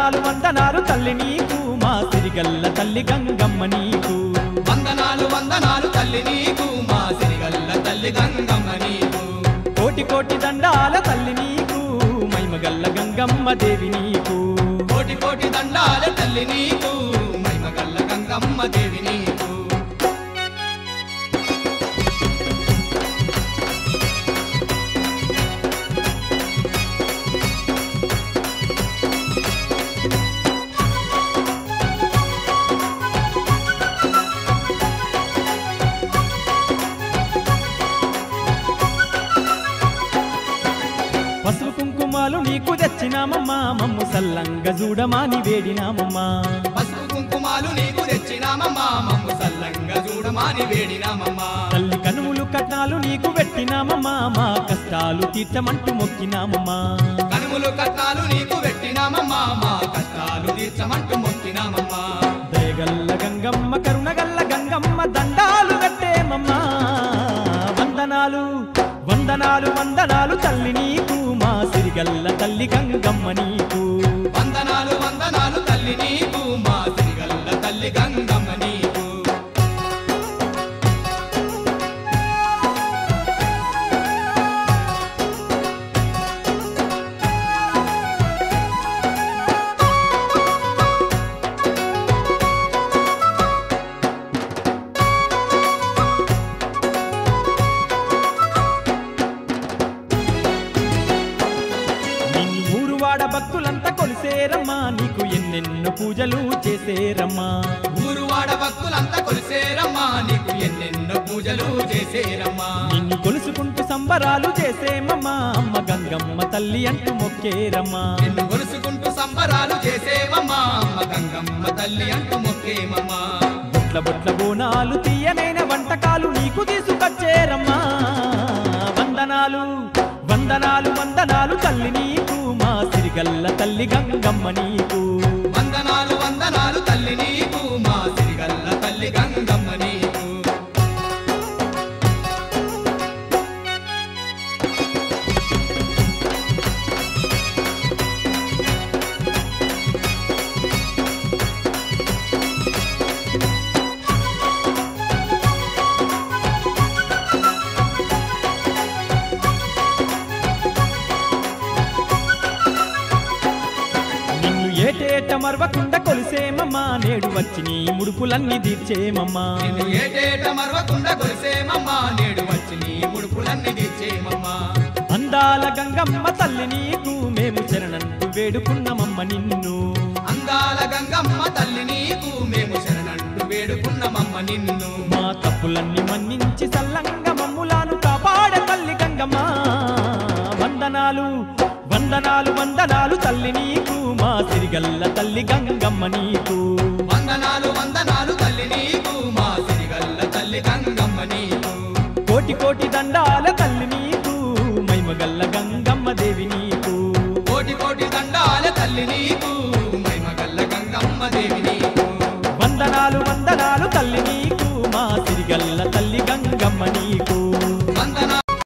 వందనాలు వందనాలు తల్లి నీకు మా సిరిగల్ల తల్లి గంగమ్మ నీకు వందనాలు వందనాలు తల్లి నీకు మా సిరిగల్ల తల్లి గంగమ్మ నీకు కోటి కోటి దండాల తల్లి నీకు మైమగల్ల గంగమ్మ దేవి నీకు కోటి కోటి దండాల తల్లి నీకు మైమగల్ల గంగమ్మ దేవి నీకు పసుపు కుంకుమాలు నీకు తెచ్చినామమ్మా మమ్ము సల్లంగా చూడమాని వేడినామమ్మా పసుపు కుంకుమాలు నీకు తెచ్చినామమ్మా మమ్ము సల్లంగా చూడమాని వేడినామమ్మా తల్లి కనుములు కట్నాలు నీకు పెట్టినామమ్మా మా కష్టాలు తీర్చమంటూ మొక్కినామమ్మా కనుములు కట్నాలు నీకు పెట్టినామమ్మా మా కష్టాలు తీర్చమంటూ మొక్కినామమ్మా దయగల్ల గంగమ్మ కరుణగల్ల గంగమ్మ దండాలు కట్టేమమ్మా వందనాలు వందనాలు వందనాలు తల్లి నీకు మా సిరిగల్ల తల్లి గంగమ్మ నీకు వందనాలు వందనాలు తల్లి నీకు మా సిరిగల్ల తల్లి గంగమ్మ నీకు భక్తులంతా కొలిసేరమ్మా నీకు ఎన్నెన్నో పూజలు చేసేరమ్మా ఊరువాడ భక్తులంతా కొలిసేరమ్మా నీకు ఎన్నెన్నో పూజలు చేసేరమ్మా నిన్ను కొలుసుకుంటూ సంబరాలు చేసేమమ్మా అమ్మ గంగమ్మ తల్లి అంటూ మొక్కేరమ్మా నిన్ను కొలుసుకుంటూ సంబరాలు చేసేమమ్మా అమ్మ గంగమ్మ తల్లి అంటూ మొక్కేమమ్మా బొట్ల బొట్ల బోనాలు తీయనైన వంటకాలు నీకు తీసుకొచ్చేరమ్మా వందనాలు వందనాలు వందనాలు తల్లి నీకు మా సిరిగల్ల తల్లి గంగమ్మ నీకు వందనాలు వందనాలు తల్లి నీకు మా సిరిగల్ల తల్లి గంగమ్మ నీకు ఏటేట మరవకుండ కొలిసేమమ్మా నేడు వచ్చి నీ ముడుపులన్నీ తీర్చేమమ్మా నిన్ను ఏటేట మరవకుండా కొలిసేమమ్మా నేడు వచ్చి నీ ముడుపులన్నీ తీర్చేమమ్మా అందాల గంగమ్మ తల్లి నీకు మేము శరణంటూ వేడుకున్నామమ్మ నిన్ను అందాల గంగమ్మ తల్లి నీకు మేము శరణంటూ వేడుకున్నామమ్మ నిన్ను మా తప్పులన్నీ మన్నించి సల్లంగా మమ్ములాను కాపాడే తల్లి గంగమ్మ వందనాలు వందనాలు వందనాలు తల్లి నీకు మా సిరిగల్ల తల్లి గంగమ్మ నీకు వందనాలు వందనాలు తల్లి నీకు మా సిరిగల్ల తల్లి గంగమ్మ నీకు కోటి కోటి దండాల తల్లి నీకు మైమగల్ల గంగమ్మ దేవి నీకు కోటి కోటి దండాల తల్లి నీకు